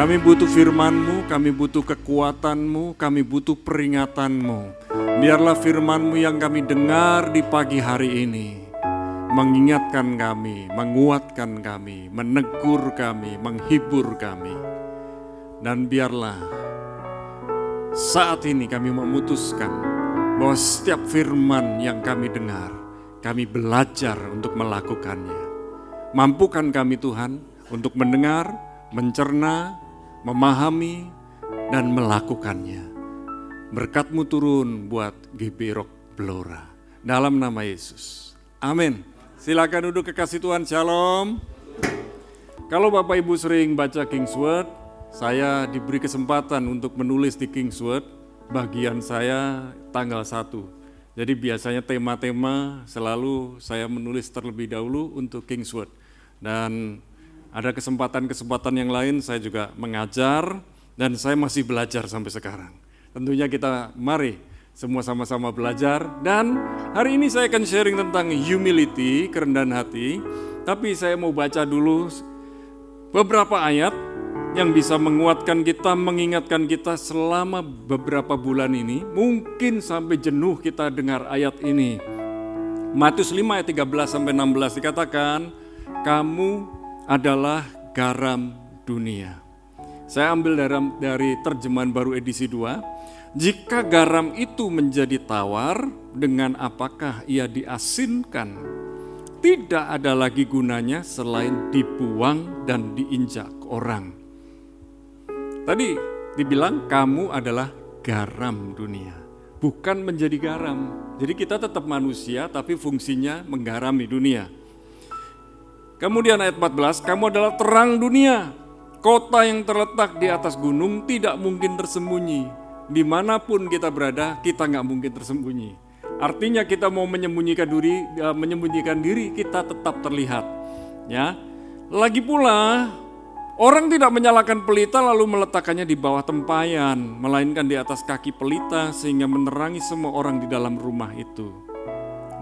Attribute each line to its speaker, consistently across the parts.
Speaker 1: Kami butuh firman-Mu, kami butuh kekuatan-Mu, kami butuh peringatan-Mu. Biarlah firman-Mu yang kami dengar di pagi hari ini mengingatkan kami, menguatkan kami, menegur kami, menghibur kami. Dan biarlah saat ini kami memutuskan bahwa setiap firman yang kami dengar, kami belajar untuk melakukannya. Mampukan kami Tuhan untuk mendengar, mencerna, memahami, dan melakukannya. Berkat-Mu turun buat GB Rock Blora. Dalam nama Yesus. Amin. Silakan duduk, kekasih Tuhan. Shalom. Kalau Bapak Ibu sering baca King's Word, saya diberi kesempatan untuk menulis di King's Word. Bagian saya tanggal 1. Jadi biasanya tema-tema selalu saya menulis terlebih dahulu untuk King's Word. Dan ada kesempatan-kesempatan yang lain saya juga mengajar dan saya masih belajar sampai sekarang. Tentunya kita mari semua sama-sama belajar, dan hari ini saya akan sharing tentang humility, kerendahan hati. Tapi saya mau baca dulu beberapa ayat yang bisa menguatkan kita, mengingatkan kita selama beberapa bulan ini. Mungkin sampai jenuh kita dengar ayat ini. Matius 5 ayat 13-16 dikatakan, kamu adalah garam dunia. Saya ambil dari terjemahan baru edisi 2. Jika garam itu menjadi tawar, dengan apakah ia diasinkan? Tidak ada lagi gunanya selain dibuang dan diinjak orang. Tadi dibilang kamu adalah garam dunia, bukan menjadi garam. Jadi kita tetap manusia tapi fungsinya menggarami dunia. Kemudian ayat 14, kamu adalah terang dunia. Kota yang terletak di atas gunung tidak mungkin tersembunyi. Dimanapun kita berada, kita nggak mungkin tersembunyi. Artinya kita mau menyembunyikan diri, kita tetap terlihat. Ya, lagi pula orang tidak menyalakan pelita lalu meletakkannya di bawah tempayan, melainkan di atas kaki pelita sehingga menerangi semua orang di dalam rumah itu.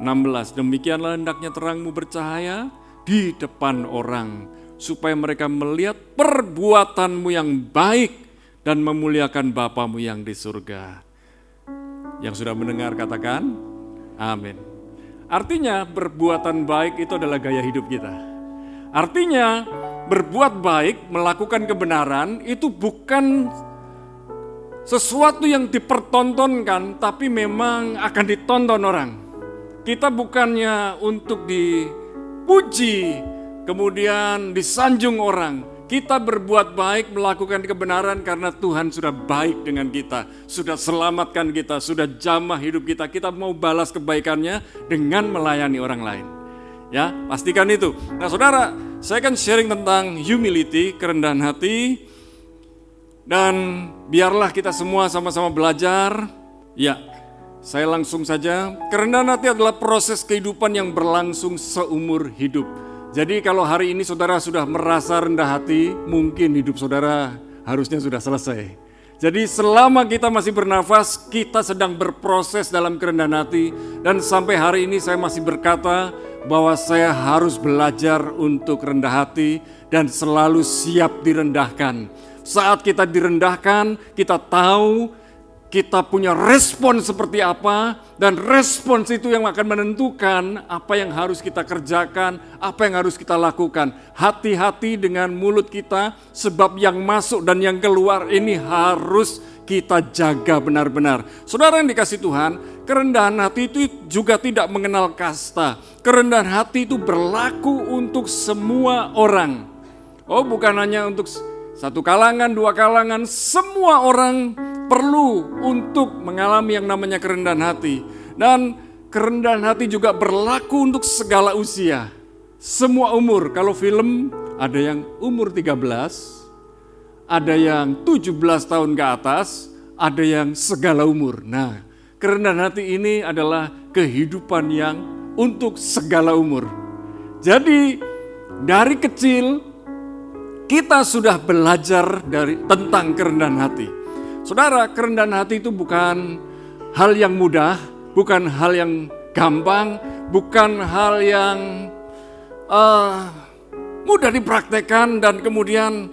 Speaker 1: 16, demikianlah hendaknya terangmu bercahaya di depan orang, supaya mereka melihat perbuatanmu yang baik dan memuliakan Bapamu yang di surga. Yang sudah mendengar katakan, amin. Artinya perbuatan baik itu adalah gaya hidup kita. Artinya berbuat baik, melakukan kebenaran itu bukan sesuatu yang dipertontonkan, tapi memang akan ditonton orang. Kita bukannya untuk dipuji, kemudian disanjung orang. Kita berbuat baik, melakukan kebenaran karena Tuhan sudah baik dengan kita, sudah selamatkan kita, sudah jamah hidup kita. Kita mau balas kebaikannya dengan melayani orang lain. Ya, pastikan itu. Nah, saudara, saya akan sharing tentang humility, kerendahan hati. Dan biarlah kita semua sama-sama belajar. Ya, saya langsung saja. Kerendahan hati adalah proses kehidupan yang berlangsung seumur hidup. Jadi kalau hari ini saudara sudah merasa rendah hati, mungkin hidup saudara harusnya sudah selesai. Jadi selama kita masih bernafas, kita sedang berproses dalam kerendahan hati. Dan sampai hari ini saya masih berkata bahwa saya harus belajar untuk rendah hati dan selalu siap direndahkan. Saat kita direndahkan, kita tahu kita punya respon seperti apa, dan respons itu yang akan menentukan apa yang harus kita kerjakan, apa yang harus kita lakukan. Hati-hati dengan mulut kita, sebab yang masuk dan yang keluar ini harus kita jaga benar-benar. Saudara yang dikasih Tuhan, kerendahan hati itu juga tidak mengenal kasta. Kerendahan hati itu berlaku untuk semua orang. Oh, bukan hanya untuk satu kalangan, dua kalangan, semua orang perlu untuk mengalami yang namanya kerendahan hati. Dan kerendahan hati juga berlaku untuk segala usia, semua umur. Kalau film ada yang umur 13, ada yang 17 tahun ke atas, ada yang segala umur. Nah, kerendahan hati ini adalah kehidupan yang untuk segala umur. Jadi dari kecil kita sudah belajar tentang kerendahan hati. Saudara, kerendahan hati itu bukan hal yang mudah, bukan hal yang gampang, bukan hal yang mudah dipraktekkan dan kemudian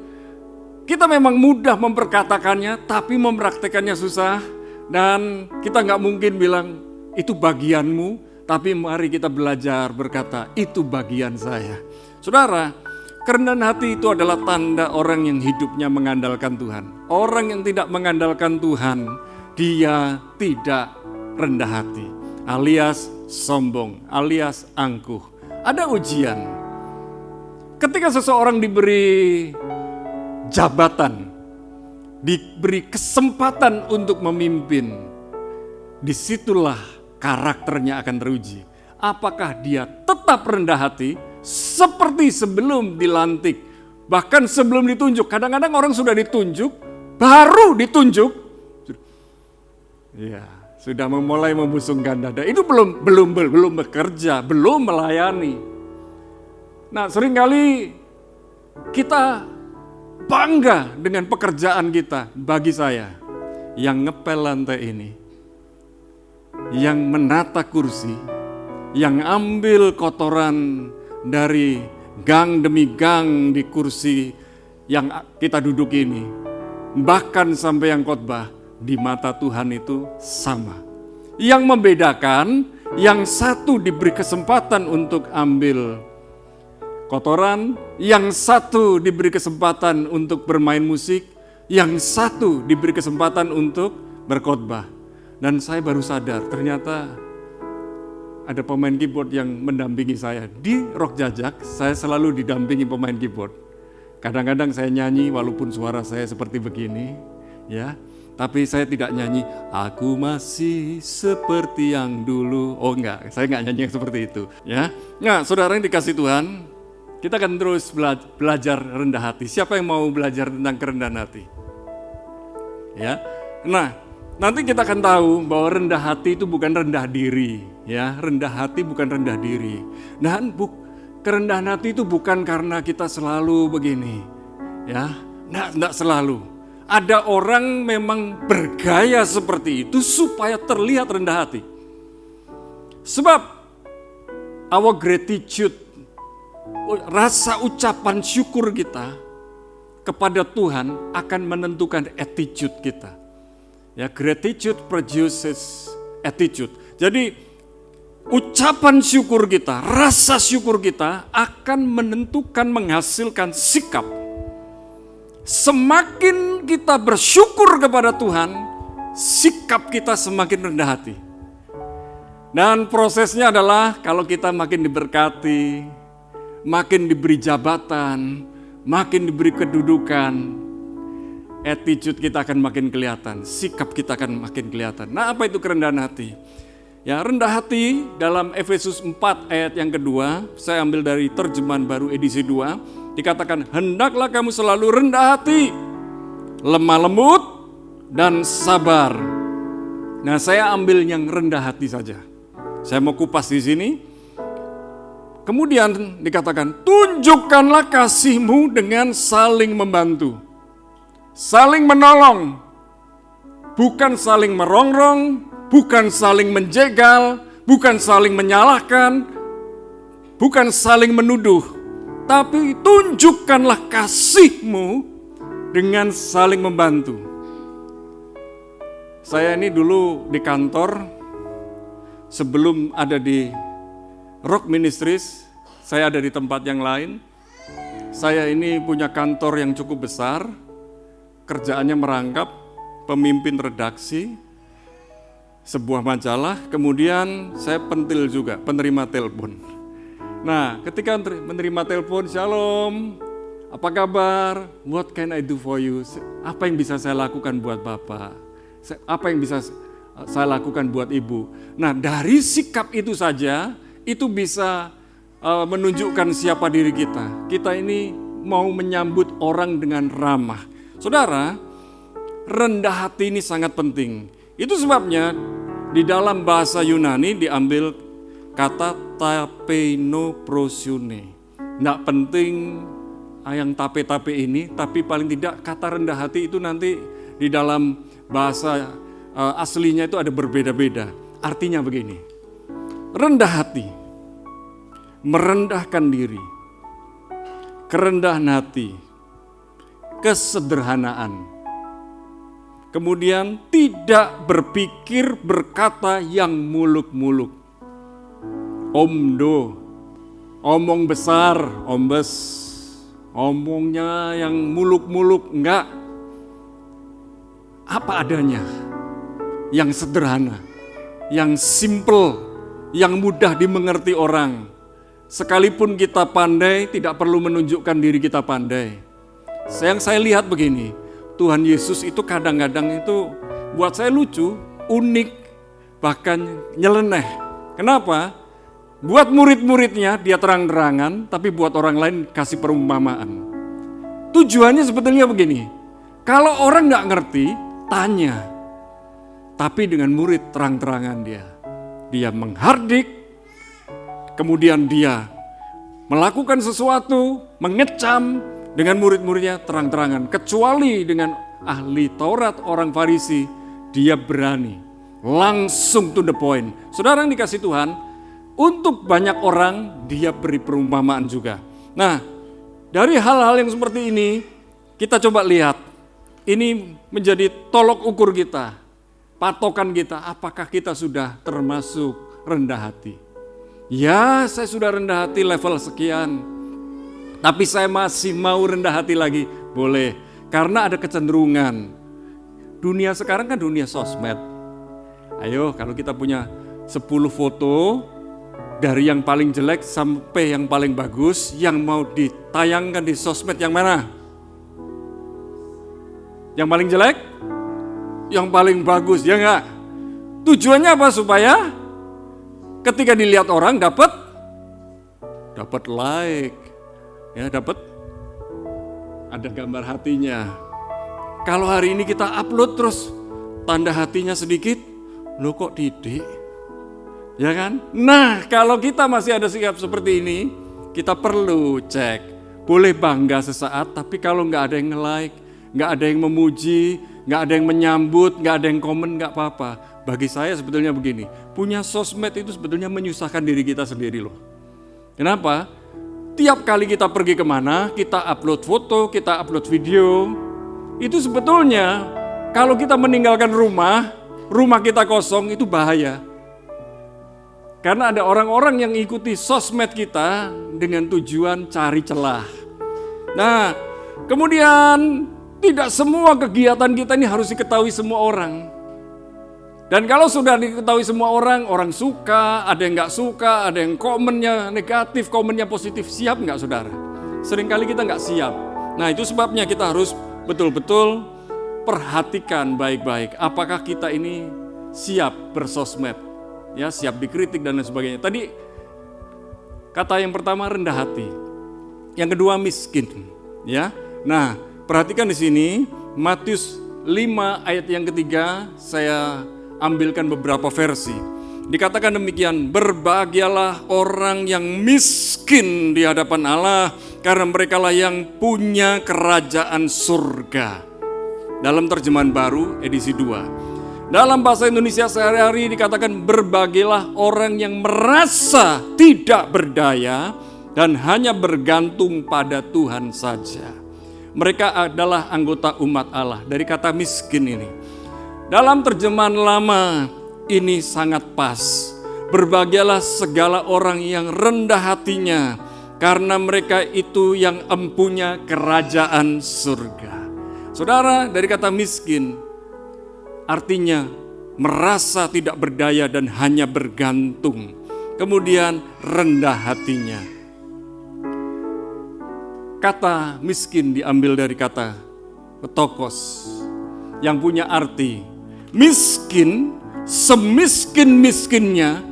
Speaker 1: Kita memang mudah memperkatakannya, tapi mempraktekannya susah. Dan kita nggak mungkin bilang, itu bagianmu, tapi mari kita belajar berkata, itu bagian saya. Saudara, kerendahan hati itu adalah tanda orang yang hidupnya mengandalkan Tuhan. Orang yang tidak mengandalkan Tuhan, dia tidak rendah hati, alias sombong, alias angkuh. Ada ujian. Ketika seseorang diberi jabatan, diberi kesempatan untuk memimpin, disitulah karakternya akan teruji. Apakah dia tetap rendah hati seperti sebelum dilantik, bahkan sebelum ditunjuk. Kadang-kadang orang sudah ditunjuk, baru ditunjuk, ya sudah memulai membusungkan dada. Itu belum bekerja, belum melayani. Nah, seringkali kita bangga dengan pekerjaan kita. Bagi saya, yang ngepel lantai ini, yang menata kursi, yang ambil kotoran dari gang demi gang di kursi yang kita duduk ini, bahkan sampai yang khotbah, di mata Tuhan itu sama. Yang membedakan, yang satu diberi kesempatan untuk ambil kotoran, yang satu diberi kesempatan untuk bermain musik, yang satu diberi kesempatan untuk berkhotbah. Dan saya baru sadar, ternyata ada pemain keyboard yang mendampingi saya. Di Rock Jajak, saya selalu didampingi pemain keyboard. Kadang-kadang saya nyanyi walaupun suara saya seperti begini, ya. Tapi saya tidak nyanyi, aku masih seperti yang dulu. Oh enggak, saya enggak nyanyi yang seperti itu, ya. Nah, saudara yang dikasih Tuhan, kita akan terus belajar rendah hati. Siapa yang mau belajar tentang kerendahan hati? Ya. Nah, nanti kita akan tahu bahwa rendah hati itu bukan rendah diri, ya. Rendah hati bukan rendah diri. Dan kerendahan hati itu bukan karena kita selalu begini, ya. Enggak selalu. Ada orang memang bergaya seperti itu supaya terlihat rendah hati. Sebab our gratitude, rasa ucapan syukur kita kepada Tuhan akan menentukan attitude kita. Ya, gratitude produces attitude. Jadi ucapan syukur kita, rasa syukur kita akan menentukan, menghasilkan sikap. Semakin kita bersyukur kepada Tuhan, sikap kita semakin rendah hati. Dan prosesnya adalah kalau kita makin diberkati, makin diberi jabatan, makin diberi kedudukan, attitude kita akan makin kelihatan, sikap kita akan makin kelihatan. Nah, apa itu kerendahan hati? Ya, rendah hati dalam Efesus 4 ayat yang kedua, saya ambil dari terjemahan baru edisi 2, dikatakan, hendaklah kamu selalu rendah hati, lemah lembut, dan sabar. Nah, saya ambil yang rendah hati saja. Saya mau kupas di sini. Kemudian dikatakan, tunjukkanlah kasihmu dengan saling membantu, saling menolong, bukan saling merongrong, bukan saling menjegal, bukan saling menyalahkan, bukan saling menuduh, tapi tunjukkanlah kasihmu dengan saling membantu. Saya ini dulu di kantor, sebelum ada di Rock Ministries, saya ada di tempat yang lain. Saya ini punya kantor yang cukup besar, kerjaannya merangkap, pemimpin redaksi, sebuah majalah, kemudian saya pentil juga, penerima telepon. Nah, ketika menerima telepon, shalom, apa kabar? What can I do for you? Apa yang bisa saya lakukan buat Bapak? Apa yang bisa saya lakukan buat Ibu? Nah, dari sikap itu saja, itu bisa menunjukkan siapa diri kita. Kita ini mau menyambut orang dengan ramah. Saudara, rendah hati ini sangat penting. Itu sebabnya di dalam bahasa Yunani diambil kata tapeinoprosune. Nggak penting yang tape-tape ini, tapi paling tidak kata rendah hati itu nanti di dalam bahasa aslinya itu ada berbeda-beda. Artinya begini, rendah hati, merendahkan diri, kerendahan hati, kesederhanaan. Kemudian tidak berpikir berkata yang muluk-muluk. Omdo, omong besar, ombes, omongnya yang muluk-muluk, enggak. Apa adanya, yang sederhana, yang simple, yang mudah dimengerti orang. Sekalipun kita pandai, tidak perlu menunjukkan diri kita pandai. Yang saya lihat begini, Tuhan Yesus itu kadang-kadang itu buat saya lucu, unik, bahkan nyeleneh. Kenapa? Buat murid-muridnya dia terang-terangan, tapi buat orang lain kasih perumpamaan. Tujuannya sebetulnya begini, kalau orang nggak ngerti, tanya. Tapi dengan murid terang-terangan dia menghardik, kemudian dia melakukan sesuatu, mengecam dengan murid-muridnya terang-terangan. Kecuali dengan ahli Taurat, orang Farisi, dia berani, langsung to the point. Saudara yang dikasih Tuhan, untuk banyak orang dia beri perumpamaan juga. Nah, dari hal-hal yang seperti ini, kita coba lihat, ini menjadi tolok ukur kita, patokan kita, apakah kita sudah termasuk rendah hati. Ya, saya sudah rendah hati level sekian, tapi saya masih mau rendah hati lagi, boleh. Karena ada kecenderungan, dunia sekarang kan dunia sosmed. Ayo, kalau kita punya 10 foto, dari yang paling jelek sampai yang paling bagus, yang mau ditayangkan di sosmed yang mana? Yang paling jelek? Yang paling bagus, ya enggak? Tujuannya apa? Supaya ketika dilihat orang dapat like, ya dapat ada gambar hatinya. Kalau hari ini kita upload terus tanda hatinya sedikit, lo kok titik? Ya kan? Nah, kalau kita masih ada sikap seperti ini, kita perlu cek. Boleh bangga sesaat, tapi kalau nggak ada yang nge-like, nggak ada yang memuji, nggak ada yang menyambut, nggak ada yang komen, nggak apa-apa. Bagi saya sebetulnya begini, punya sosmed itu sebetulnya menyusahkan diri kita sendiri loh. Kenapa? Tiap kali kita pergi kemana, kita upload foto, kita upload video, itu sebetulnya kalau kita meninggalkan rumah kita kosong, itu bahaya. Karena ada orang-orang yang ikuti sosmed kita dengan tujuan cari celah. Nah, kemudian tidak semua kegiatan kita ini harus diketahui semua orang. Dan kalau sudah diketahui semua orang, orang suka, ada yang nggak suka, ada yang komennya negatif, komennya positif, siap nggak saudara? Seringkali kita nggak siap. Nah, itu sebabnya kita harus betul-betul perhatikan baik-baik. Apakah kita ini siap bersosmed? Ya, siap dikritik dan lain sebagainya. Tadi kata yang pertama rendah hati, yang kedua miskin. Ya, nah perhatikan di sini Matius 5 ayat yang ketiga, saya ambilkan beberapa versi. Dikatakan demikian, berbahagialah orang yang miskin di hadapan Allah, karena merekalah yang punya kerajaan surga. Dalam terjemahan baru edisi 2. Dalam bahasa Indonesia sehari-hari dikatakan berbahagialah orang yang merasa tidak berdaya dan hanya bergantung pada Tuhan saja. Mereka adalah anggota umat Allah. Dari kata miskin ini, dalam terjemahan lama ini sangat pas. Berbahagialah segala orang yang rendah hatinya, karena mereka itu yang empunya kerajaan surga. Saudara, dari kata miskin artinya merasa tidak berdaya dan hanya bergantung. Kemudian rendah hatinya. Kata miskin diambil dari kata petokos yang punya arti miskin, semiskin-miskinnya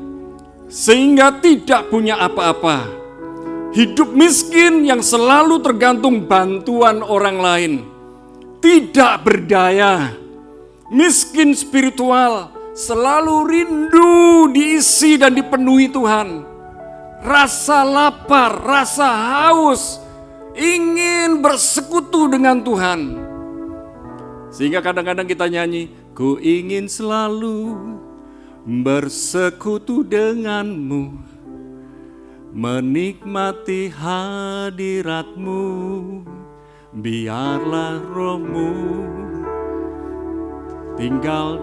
Speaker 1: sehingga tidak punya apa-apa. Hidup miskin yang selalu tergantung bantuan orang lain. Tidak berdaya. Miskin spiritual, selalu rindu diisi dan dipenuhi Tuhan. Rasa lapar, rasa haus, ingin bersekutu dengan Tuhan. Sehingga kadang-kadang kita nyanyi, ku ingin selalu bersekutu denganmu, menikmati hadiratmu. biarlah rohmu tinggal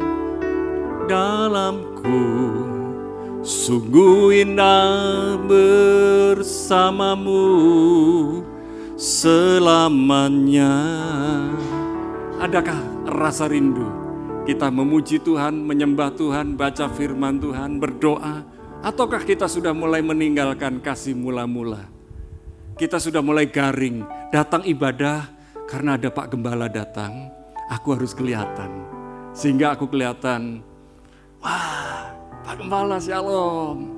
Speaker 1: dalamku. Sungguh indah bersamamu selamanya. Adakah rasa rindu kita memuji Tuhan, menyembah Tuhan, baca firman Tuhan, berdoa? Ataukah kita sudah mulai meninggalkan kasih mula-mula? Kita sudah mulai garing, datang ibadah karena ada Pak Gembala datang, aku harus kelihatan. Sehingga aku kelihatan, wah, Pak Gembala Shalom.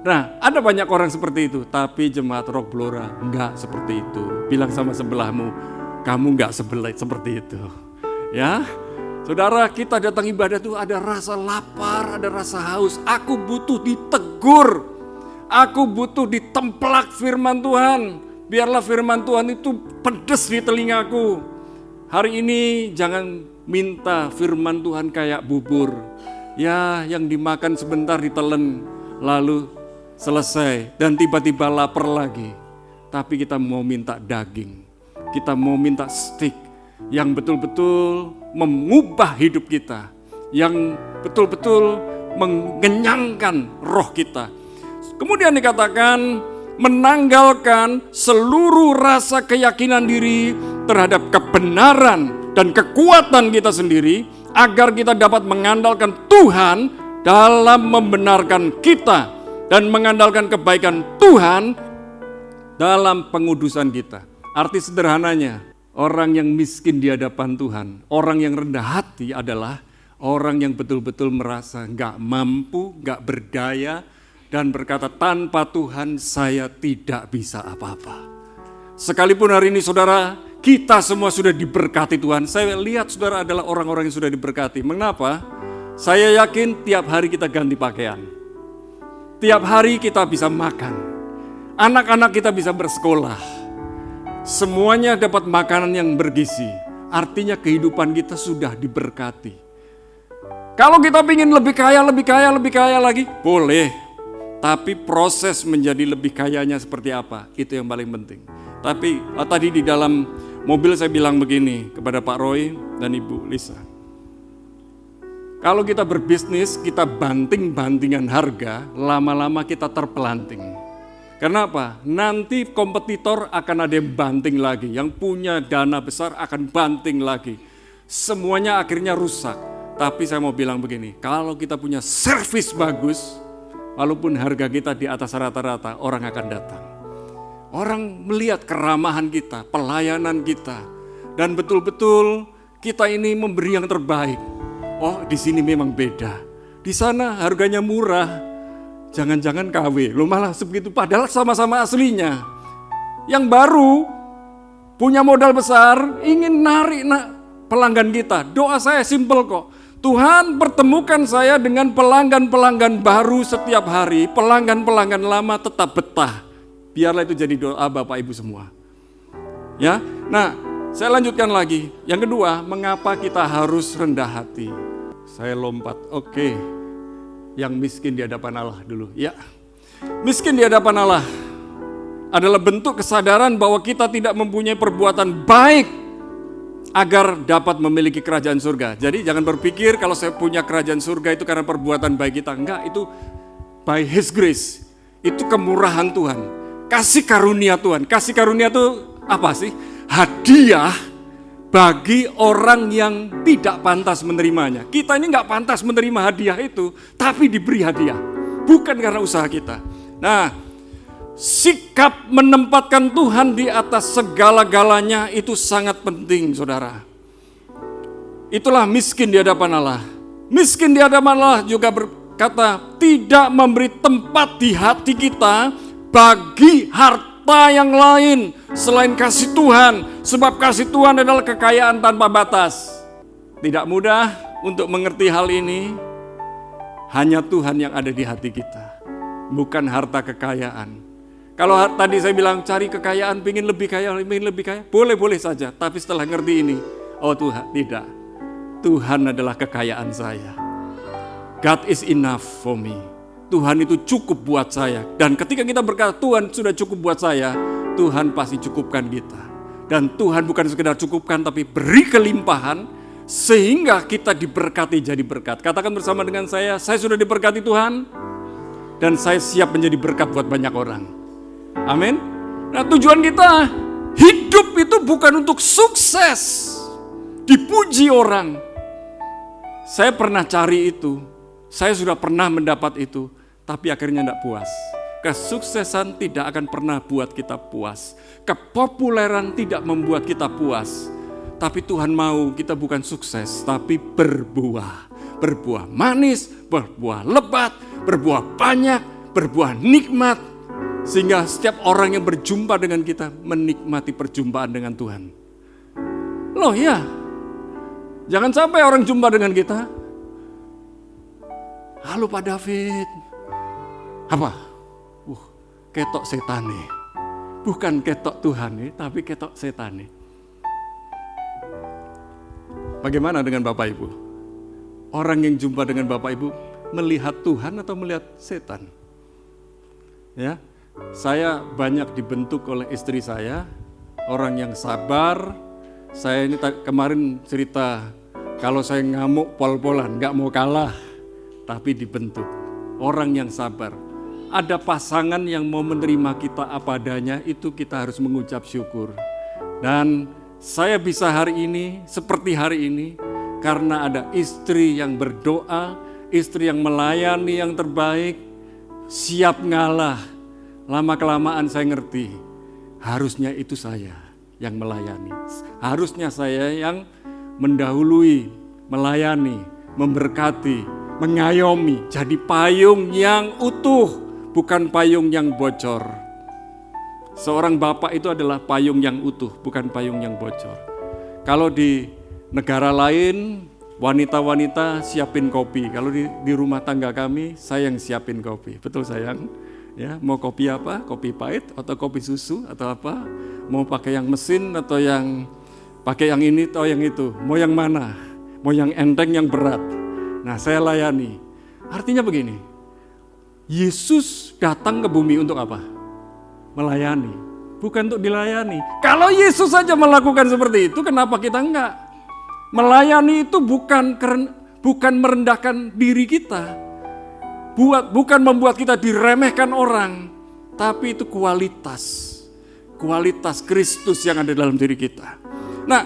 Speaker 1: Nah, ada banyak orang seperti itu, tapi jemaat Rock Blora enggak seperti itu. Bilang sama sebelahmu, kamu enggak seperti itu. Ya, saudara, kita datang ibadah itu ada rasa lapar, ada rasa haus. Aku butuh ditegur, aku butuh ditemplak firman Tuhan. Biarlah firman Tuhan itu pedas di telingaku. Hari ini jangan minta firman Tuhan kayak bubur. Ya, yang dimakan sebentar ditelan, lalu selesai dan tiba-tiba lapar lagi. Tapi kita mau minta daging, kita mau minta steak yang betul-betul mengubah hidup kita, yang betul-betul mengenyangkan roh kita. Kemudian dikatakan menanggalkan seluruh rasa keyakinan diri terhadap kebenaran dan kekuatan kita sendiri, agar kita dapat mengandalkan Tuhan dalam membenarkan kita dan mengandalkan kebaikan Tuhan dalam pengudusan kita. Arti sederhananya, orang yang miskin di hadapan Tuhan, orang yang rendah hati adalah orang yang betul-betul merasa gak mampu, gak berdaya, dan berkata tanpa Tuhan saya tidak bisa apa-apa. Sekalipun hari ini saudara, kita semua sudah diberkati Tuhan. Saya lihat saudara adalah orang-orang yang sudah diberkati. Mengapa? Saya yakin tiap hari kita ganti pakaian. Tiap hari kita bisa makan. Anak-anak kita bisa bersekolah. Semuanya dapat makanan yang bergizi. Artinya kehidupan kita sudah diberkati. Kalau kita ingin lebih kaya lagi, boleh. Tapi proses menjadi lebih kayanya seperti apa? Itu yang paling penting. Tapi tadi di dalam mobil saya bilang begini kepada Pak Roy dan Ibu Lisa. Kalau kita berbisnis, kita banting-bantingan harga, lama-lama kita terpelanting. Kenapa? Nanti kompetitor akan ada yang banting lagi, yang punya dana besar akan banting lagi. Semuanya akhirnya rusak. Tapi saya mau bilang begini, kalau kita punya servis bagus, walaupun harga kita di atas rata-rata, orang akan datang. Orang melihat keramahan kita, pelayanan kita, dan betul-betul kita ini memberi yang terbaik. Oh, di sini memang beda. Di sana harganya murah, jangan-jangan KW. Lo malah sebegitu, padahal sama-sama aslinya. Yang baru punya modal besar, ingin narik pelanggan kita. Doa saya simpel kok. Tuhan pertemukan saya dengan pelanggan-pelanggan baru setiap hari. Pelanggan-pelanggan lama tetap betah. Biarlah itu jadi doa Bapak Ibu semua. Ya, nah saya lanjutkan lagi. Yang kedua, mengapa kita harus rendah hati? Saya lompat. Oke, yang miskin di hadapan Allah dulu. Ya, miskin di hadapan Allah adalah bentuk kesadaran bahwa kita tidak mempunyai perbuatan baik agar dapat memiliki kerajaan surga. Jadi jangan berpikir kalau saya punya kerajaan surga itu karena perbuatan baik kita. Enggak, itu by His grace. Itu kemurahan Tuhan. Kasih karunia Tuhan. Kasih karunia itu apa sih? Hadiah bagi orang yang tidak pantas menerimanya. Kita ini nggak pantas menerima hadiah itu, tapi diberi hadiah. Bukan karena usaha kita. Nah, sikap menempatkan Tuhan di atas segala-galanya itu sangat penting, saudara. Itulah miskin di hadapan Allah. Miskin di hadapan Allah juga berkata, tidak memberi tempat di hati kita bagi harta yang lain selain kasih Tuhan, sebab kasih Tuhan adalah kekayaan tanpa batas. Tidak mudah untuk mengerti hal ini. Hanya Tuhan yang ada di hati kita, bukan harta kekayaan. Kalau tadi saya bilang cari kekayaan, pengen lebih kaya, boleh-boleh saja. Tapi setelah ngerti ini, oh Tuhan, tidak. Tuhan adalah kekayaan saya. God is enough for me. Tuhan itu cukup buat saya. Dan ketika kita berkata Tuhan sudah cukup buat saya, Tuhan pasti cukupkan kita. Dan Tuhan bukan sekedar cukupkan, tapi beri kelimpahan, sehingga kita diberkati jadi berkat. Katakan bersama dengan saya sudah diberkati Tuhan, dan saya siap menjadi berkat buat banyak orang. Amin. Nah, tujuan kita hidup itu bukan untuk sukses, dipuji orang. Saya pernah cari itu, saya sudah pernah mendapat itu, tapi akhirnya tidak puas. Kesuksesan tidak akan pernah buat kita puas. Kepopuleran tidak membuat kita puas. Tapi Tuhan mau kita bukan sukses, tapi berbuah. Berbuah manis, berbuah lebat, berbuah banyak, berbuah nikmat. Sehingga setiap orang yang berjumpa dengan kita menikmati perjumpaan dengan Tuhan. Loh ya, jangan sampai orang jumpa dengan kita, halo Pak David, apa? Ketok setan nih. Bukan ketok Tuhan nih, tapi ketok setan nih. Bagaimana dengan Bapak Ibu? Orang yang jumpa dengan Bapak Ibu melihat Tuhan atau melihat setan? Ya, saya banyak dibentuk oleh istri saya, orang yang sabar. Saya ini kemarin cerita, kalau saya ngamuk pol-polan, gak mau kalah, tapi dibentuk. Orang yang sabar. Ada pasangan yang mau menerima kita apa adanya, itu kita harus mengucap syukur. Dan saya bisa hari ini, seperti hari ini, karena ada istri yang berdoa, istri yang melayani yang terbaik, siap ngalah. Lama-kelamaan saya ngerti, harusnya itu saya yang melayani. Harusnya saya yang mendahului, melayani, memberkati, mengayomi. Jadi payung yang utuh, bukan payung yang bocor. Seorang bapak itu adalah payung yang utuh, bukan payung yang bocor. Kalau di negara lain, wanita-wanita siapin kopi. Kalau di rumah tangga kami, saya yang siapin kopi. Betul sayang? Ya, mau kopi apa? Kopi pahit atau kopi susu atau apa? Mau pakai yang mesin atau yang pakai yang ini atau yang itu? Mau yang mana? Mau yang enteng, yang berat? Nah, saya layani. Artinya begini, Yesus datang ke bumi untuk apa? Melayani, bukan untuk dilayani. Kalau Yesus saja melakukan seperti itu, kenapa kita enggak? Melayani itu bukan merendahkan diri kita. Bukan membuat kita diremehkan orang, tapi itu kualitas Kristus yang ada dalam diri kita. Nah,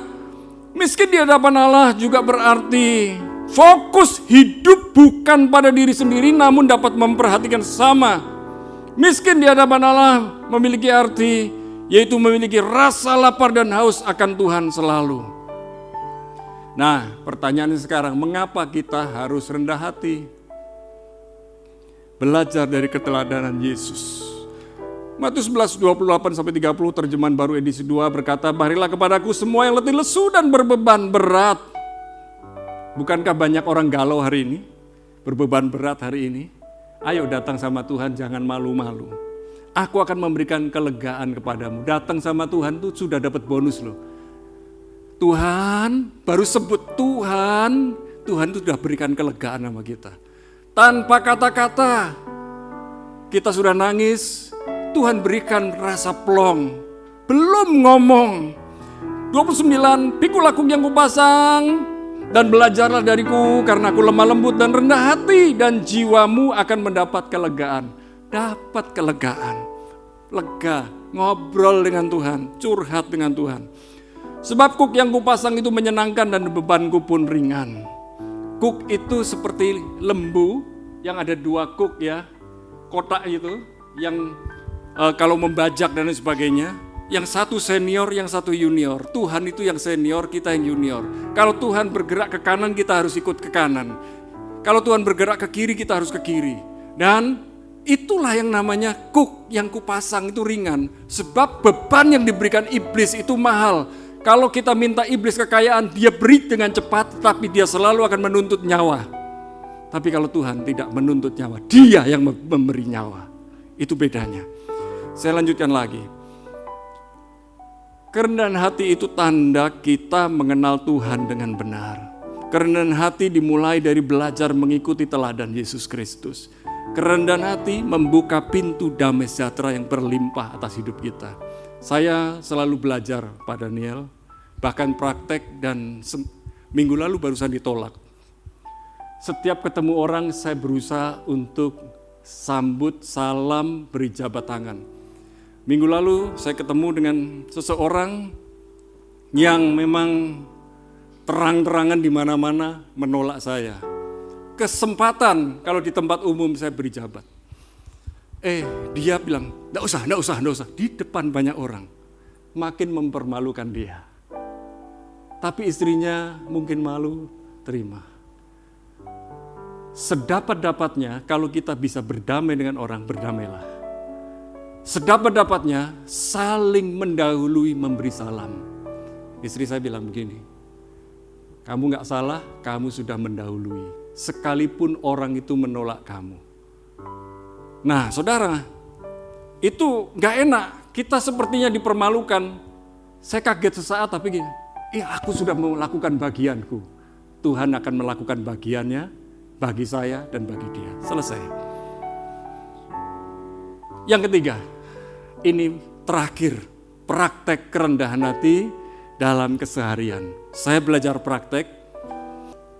Speaker 1: miskin di hadapan Allah juga berarti fokus hidup bukan pada diri sendiri, namun dapat memperhatikan sesama. Miskin di hadapan Allah memiliki arti, yaitu memiliki rasa lapar dan haus akan Tuhan selalu. Nah, pertanyaannya sekarang, mengapa kita harus rendah hati? Belajar dari keteladanan Yesus. Matius 11:28-30 terjemahan baru edisi 2 berkata, "Marilah kepadaku semua yang letih lesu dan berbeban berat." Bukankah banyak orang galau hari ini? Berbeban berat hari ini? Ayo datang sama Tuhan, jangan malu-malu. Aku akan memberikan kelegaan kepadamu. Datang sama Tuhan tuh sudah dapat bonus loh. Tuhan, baru sebut Tuhan tuh sudah berikan kelegaan sama kita. Tanpa kata-kata, kita sudah nangis, Tuhan berikan rasa plong. Belum ngomong. 29, "Pikul aku yang kupasang, dan belajarlah dariku, karena aku lemah lembut dan rendah hati, dan jiwamu akan mendapat kelegaan." Dapat kelegaan. Lega, ngobrol dengan Tuhan, curhat dengan Tuhan. Sebab kuk yang kupasang itu menyenangkan dan bebanku pun ringan. Kuk itu seperti lembu yang ada 2 kuk ya, kotak itu, yang kalau membajak dan lain sebagainya. Yang satu senior, yang satu junior. Tuhan itu yang senior, kita yang junior. Kalau Tuhan bergerak ke kanan, kita harus ikut ke kanan. Kalau Tuhan bergerak ke kiri, kita harus ke kiri. Dan itulah yang namanya kuk yang kupasang itu ringan. Sebab beban yang diberikan iblis itu mahal. Kalau kita minta iblis kekayaan, dia beri dengan cepat, tapi dia selalu akan menuntut nyawa. Tapi kalau Tuhan tidak menuntut nyawa, dia yang memberi nyawa. Itu bedanya. Saya lanjutkan lagi. Kerendahan hati itu tanda kita mengenal Tuhan dengan benar. Kerendahan hati dimulai dari belajar mengikuti teladan Yesus Kristus. Kerendahan hati membuka pintu damai sejahtera yang berlimpah atas hidup kita. Saya selalu belajar Pak Daniel, bahkan praktek dan minggu lalu barusan ditolak. Setiap ketemu orang saya berusaha untuk sambut, salam, beri jabat tangan. Minggu lalu saya ketemu dengan seseorang yang memang terang-terangan di mana-mana menolak saya. Kesempatan kalau di tempat umum saya beri jabat. Dia bilang, enggak usah, di depan banyak orang. Makin mempermalukan dia. Tapi istrinya mungkin malu, terima. Sedapat-dapatnya kalau kita bisa berdamai dengan orang, berdamailah. Sedapat-dapatnya saling mendahului memberi salam. Istri saya bilang begini, kamu enggak salah, kamu sudah mendahului. Sekalipun orang itu menolak kamu. Nah, saudara, itu gak enak. Kita sepertinya dipermalukan. Saya kaget sesaat, tapi gini, aku sudah melakukan bagianku. Tuhan akan melakukan bagiannya bagi saya dan bagi dia. Selesai. Yang ketiga, ini terakhir, praktek kerendahan hati dalam keseharian. Saya belajar praktek.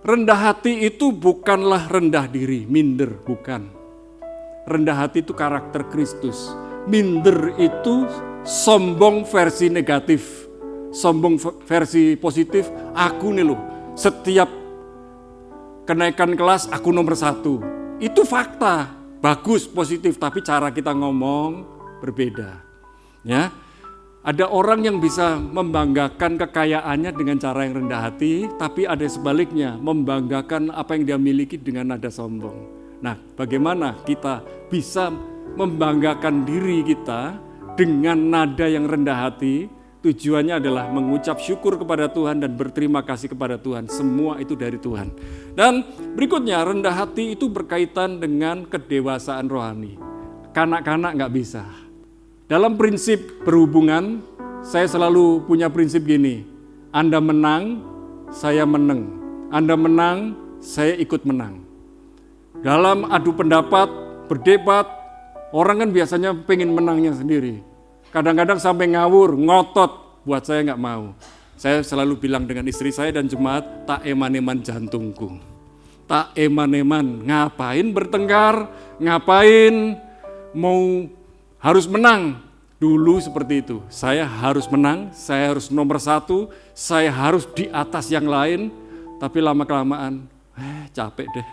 Speaker 1: Rendah hati itu bukanlah rendah diri, minder, bukan. Rendah hati itu karakter Kristus. Minder itu sombong versi negatif. Sombong versi positif, aku nih loh, setiap kenaikan kelas aku nomor 1. Itu fakta, bagus, positif, tapi cara kita ngomong berbeda. Ya, ada orang yang bisa membanggakan kekayaannya dengan cara yang rendah hati, tapi ada sebaliknya, membanggakan apa yang dia miliki dengan nada sombong. Nah, bagaimana kita bisa membanggakan diri kita dengan nada yang rendah hati? Tujuannya adalah mengucap syukur kepada Tuhan dan berterima kasih kepada Tuhan. Semua itu dari Tuhan. Dan berikutnya, rendah hati itu berkaitan dengan kedewasaan rohani. Kanak-kanak nggak bisa. Dalam prinsip berhubungan, saya selalu punya prinsip gini. Anda menang, saya menang. Anda menang, saya ikut menang. Dalam adu pendapat, berdebat, orang kan biasanya pengen menangnya sendiri. Kadang-kadang sampai ngawur, ngotot, buat saya nggak mau. Saya selalu bilang dengan istri saya dan jemaat, tak eman-eman jantungku. Tak eman-eman, ngapain bertengkar, ngapain mau harus menang. Dulu seperti itu, saya harus menang, saya harus nomor 1, saya harus di atas yang lain. Tapi lama-kelamaan, capek deh.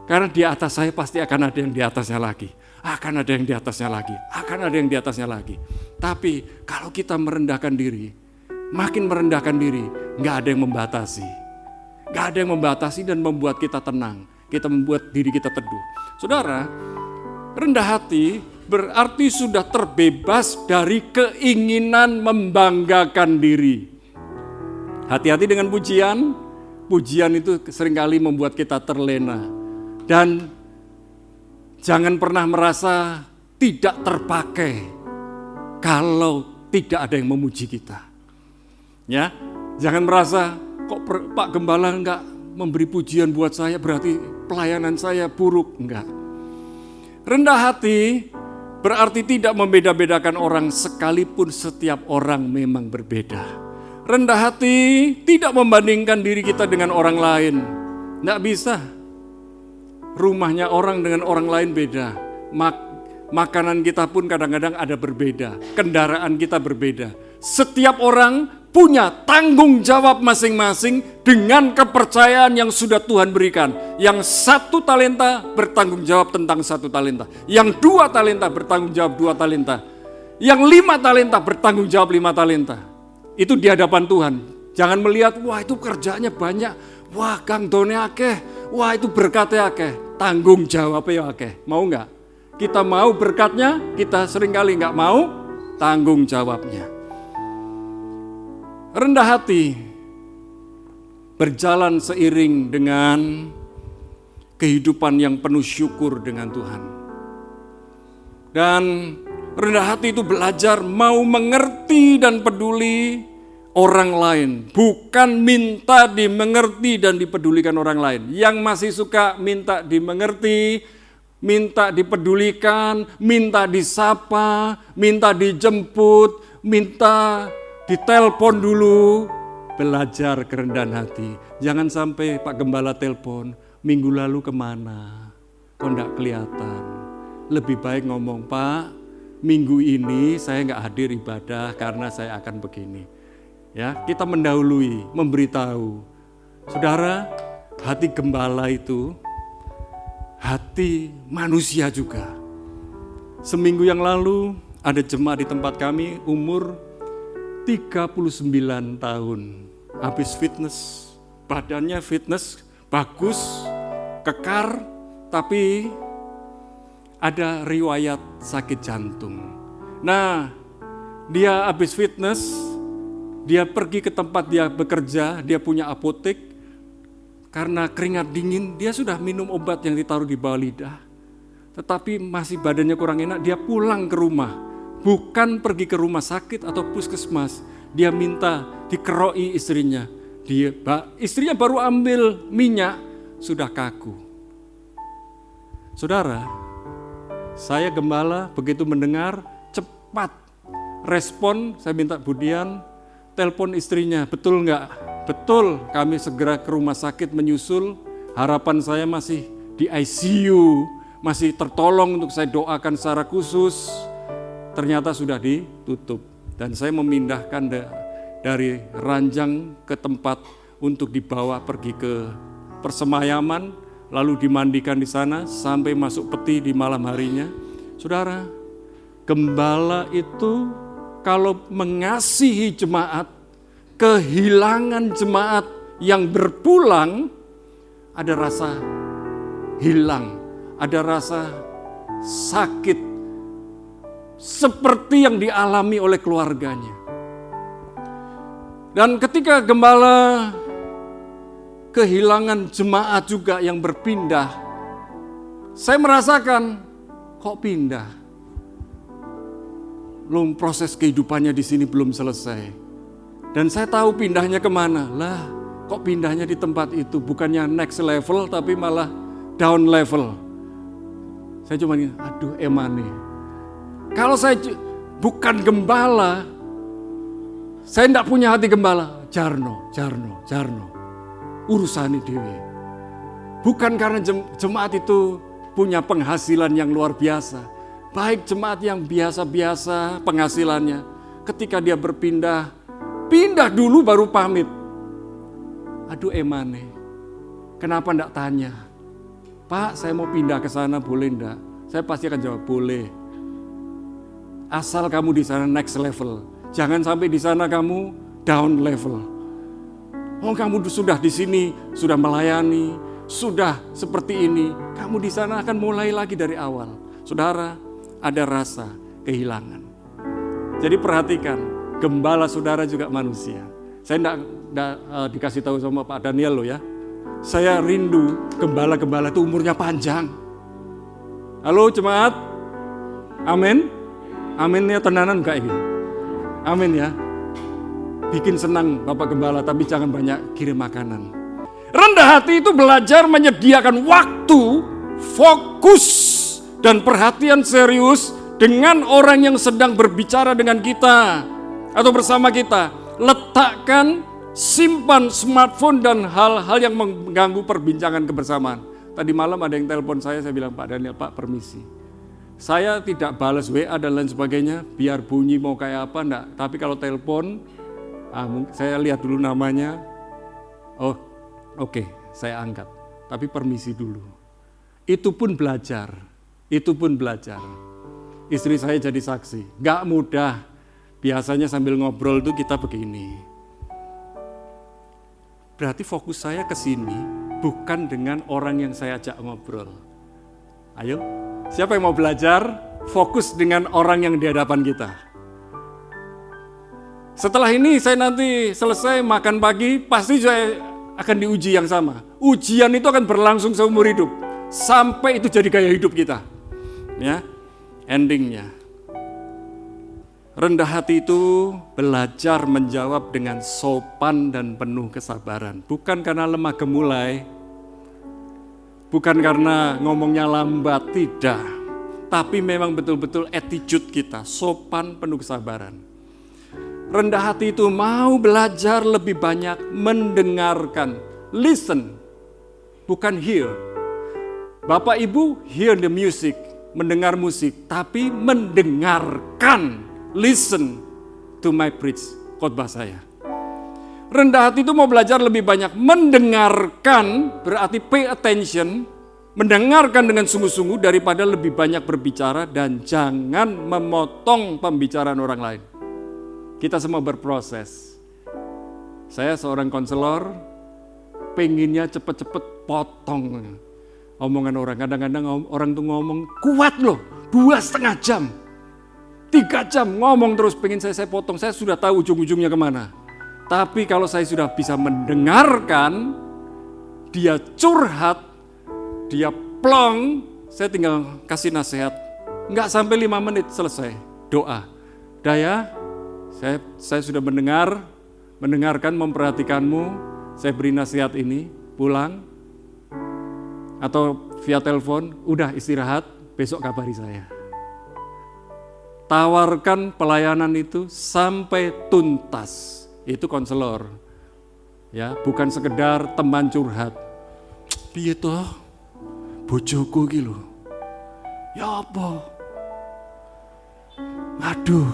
Speaker 1: Karena di atas saya pasti akan ada yang di atasnya lagi. Akan ada yang di atasnya lagi. Akan ada yang di atasnya lagi. Tapi kalau kita merendahkan diri, makin merendahkan diri, gak ada yang membatasi. Gak ada yang membatasi dan membuat kita tenang. Kita membuat diri kita teduh. Saudara, rendah hati berarti sudah terbebas dari keinginan membanggakan diri. Hati-hati dengan pujian. Pujian itu seringkali membuat kita terlena. Dan jangan pernah merasa tidak terpakai kalau tidak ada yang memuji kita. Ya, jangan merasa kok Pak Gembala enggak memberi pujian buat saya berarti pelayanan saya buruk, enggak. Rendah hati berarti tidak membeda-bedakan orang sekalipun setiap orang memang berbeda. Rendah hati tidak membandingkan diri kita dengan orang lain. Enggak bisa. Rumahnya orang dengan orang lain beda. Makanan kita pun kadang-kadang ada berbeda. Kendaraan kita berbeda. Setiap orang punya tanggung jawab masing-masing dengan kepercayaan yang sudah Tuhan berikan. Yang 1 talenta bertanggung jawab tentang 1 talenta. Yang 2 talenta bertanggung jawab 2 talenta. Yang 5 talenta bertanggung jawab 5 talenta. Itu di hadapan Tuhan. Jangan melihat, wah itu kerjanya banyak. Wah Kang Done akeh. Wah itu berkatnya akeh. Tanggung jawabnya akeh. Mau enggak? Kita mau berkatnya, kita seringkali enggak mau tanggung jawabnya. Rendah hati berjalan seiring dengan kehidupan yang penuh syukur dengan Tuhan. Dan rendah hati itu belajar mau mengerti dan peduli orang lain, bukan minta dimengerti dan dipedulikan orang lain. Yang masih suka minta dimengerti, minta dipedulikan, minta disapa, minta dijemput, minta ditelepon dulu. Belajar kerendahan hati. Jangan sampai Pak Gembala telepon, minggu lalu kemana? Kok enggak kelihatan? Lebih baik ngomong, Pak, minggu ini saya enggak hadir ibadah karena saya akan begini. Ya, kita mendahului, memberitahu. Saudara, hati gembala itu hati manusia juga. Seminggu yang lalu ada jemaat di tempat kami umur 39 tahun. Habis fitness, badannya fitness, bagus, kekar, tapi ada riwayat sakit jantung. Nah, dia habis fitness, dia pergi ke tempat dia bekerja, dia punya apotek. Karena keringat dingin, dia sudah minum obat yang ditaruh di bawah lidah. Tetapi masih badannya kurang enak, dia pulang ke rumah. Bukan pergi ke rumah sakit atau puskesmas. Dia minta dikeroi istrinya. Istrinya baru ambil minyak, sudah kaku. Saudara, saya gembala begitu mendengar, cepat respon, saya minta Budian, telepon istrinya, betul enggak? Betul, kami segera ke rumah sakit menyusul. Harapan saya masih di ICU, masih tertolong untuk saya doakan secara khusus. Ternyata sudah ditutup. Dan saya memindahkan dari ranjang ke tempat untuk dibawa pergi ke persemayaman, lalu dimandikan di sana sampai masuk peti di malam harinya. Saudara, gembala itu kalau mengasihi jemaat, kehilangan jemaat yang berpulang, ada rasa hilang, ada rasa sakit, seperti yang dialami oleh keluarganya. Dan ketika gembala kehilangan jemaat juga yang berpindah, saya merasakan, kok pindah? Belum, proses kehidupannya di sini belum selesai. Dan saya tahu pindahnya kemana. Lah, kok pindahnya di tempat itu? Bukannya next level, tapi malah down level. Saya cuma ingin, aduh emane. Kalau saya bukan gembala, saya tidak punya hati gembala. Jarno. Urusan dewe. Bukan karena jemaat itu punya penghasilan yang luar biasa. Baik jemaat yang biasa-biasa penghasilannya. Ketika dia berpindah, pindah dulu baru pamit. Aduh emane. Kenapa tidak tanya? Pak, saya mau pindah ke sana, boleh enggak? Saya pasti akan jawab, boleh. Asal kamu di sana next level. Jangan sampai di sana kamu down level. Oh, kamu sudah di sini, sudah melayani, sudah seperti ini. Kamu di sana akan mulai lagi dari awal. Saudara, ada rasa kehilangan. Jadi perhatikan, gembala saudara juga manusia. Saya tidak dikasih tahu sama Pak Daniel loh ya. Saya rindu gembala-gembala itu umurnya panjang. Halo jemaat, amin. Amin ya, tenanan enggak ini? Amin ya. Bikin senang Bapak Gembala, tapi jangan banyak kirim makanan. Rendah hati itu belajar menyediakan waktu, fokus, dan perhatian serius dengan orang yang sedang berbicara dengan kita atau bersama kita. Letakkan, simpan smartphone dan hal-hal yang mengganggu perbincangan kebersamaan. Tadi malam ada yang telepon saya bilang, Pak Daniel, Pak permisi. Saya tidak balas WA dan lain sebagainya, biar bunyi mau kayak apa enggak. Tapi kalau telepon, saya lihat dulu namanya. Oh, oke, saya angkat. Tapi permisi dulu. Itu pun belajar. Istri saya jadi saksi. Enggak mudah. Biasanya sambil ngobrol tuh kita begini. Berarti fokus saya ke sini, bukan dengan orang yang saya ajak ngobrol. Ayo. Siapa yang mau belajar fokus dengan orang yang di hadapan kita? Setelah ini saya nanti selesai makan pagi, pasti saya akan diuji yang sama. Ujian itu akan berlangsung seumur hidup. Sampai itu jadi gaya hidup kita. Ya, endingnya. Rendah hati itu belajar menjawab dengan sopan dan penuh kesabaran. Bukan karena lemah gemulai, bukan karena ngomongnya lambat, tidak. Tapi memang betul-betul attitude kita, sopan penuh kesabaran. Rendah hati itu mau belajar lebih banyak mendengarkan. Listen, bukan hear. Bapak Ibu hear the music, mendengar musik, tapi mendengarkan. Listen to my preach, khotbah saya. Rendah hati itu mau belajar lebih banyak mendengarkan, berarti pay attention, mendengarkan dengan sungguh-sungguh daripada lebih banyak berbicara, dan jangan memotong pembicaraan orang lain. Kita semua berproses. Saya seorang konselor, pengennya cepet-cepet potong omongan orang. Kadang-kadang orang tuh ngomong kuat loh, 2,5 jam, 3 jam ngomong terus, pengen saya potong. Saya sudah tahu ujung-ujungnya kemana. Tapi kalau saya sudah bisa mendengarkan, dia curhat, dia plong, saya tinggal kasih nasihat. Enggak sampai 5 menit selesai, doa. Daya, saya sudah mendengarkan, memperhatikanmu, saya beri nasihat ini, pulang. Atau via telepon, udah istirahat, besok kabari saya. Tawarkan pelayanan itu sampai tuntas. Itu konselor, ya, bukan sekedar teman curhat. Piye toh, bojoku iki lho. Ya apa? Aduh,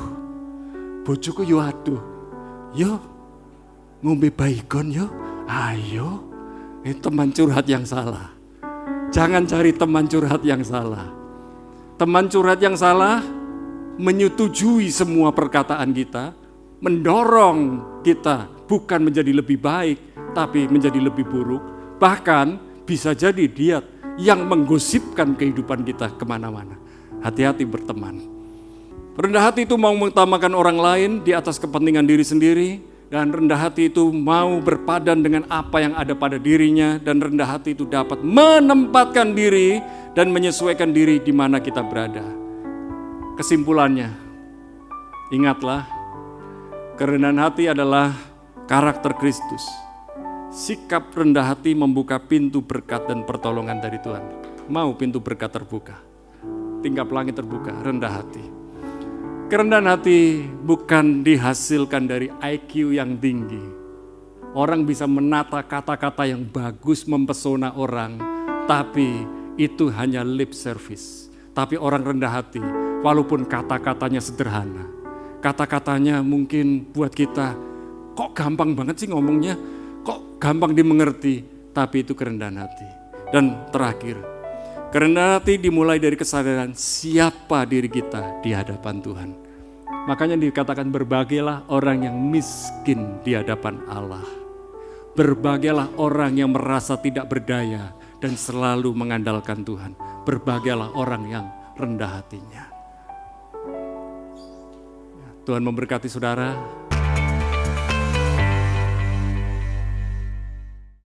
Speaker 1: bojoku yo aduh. Yo, ngombe baygon yo. Ayo, ini teman curhat yang salah. Jangan cari teman curhat yang salah. Teman curhat yang salah menyetujui semua perkataan kita, mendorong kita bukan menjadi lebih baik, tapi menjadi lebih buruk. Bahkan bisa jadi dia yang menggosipkan kehidupan kita kemana-mana. Hati-hati berteman. Rendah hati itu mau mengutamakan orang lain di atas kepentingan diri sendiri, dan rendah hati itu mau berpadan dengan apa yang ada pada dirinya, dan rendah hati itu dapat menempatkan diri dan menyesuaikan diri di mana kita berada. Kesimpulannya, ingatlah, kerendahan hati adalah karakter Kristus. Sikap rendah hati membuka pintu berkat dan pertolongan dari Tuhan. Mau pintu berkat terbuka, tingkap langit terbuka, rendah hati. Kerendahan hati bukan dihasilkan dari IQ yang tinggi. Orang bisa menata kata-kata yang bagus, mempesona orang, tapi itu hanya lip service. Tapi orang rendah hati, walaupun kata-katanya sederhana, kata-katanya mungkin buat kita, kok gampang banget sih ngomongnya, kok gampang dimengerti, tapi itu kerendahan hati. Dan terakhir, kerendahan hati dimulai dari kesadaran siapa diri kita di hadapan Tuhan. Makanya dikatakan berbahagialah orang yang miskin di hadapan Allah. Berbahagialah orang yang merasa tidak berdaya dan selalu mengandalkan Tuhan. Berbahagialah orang yang rendah hatinya. Tuhan memberkati saudara.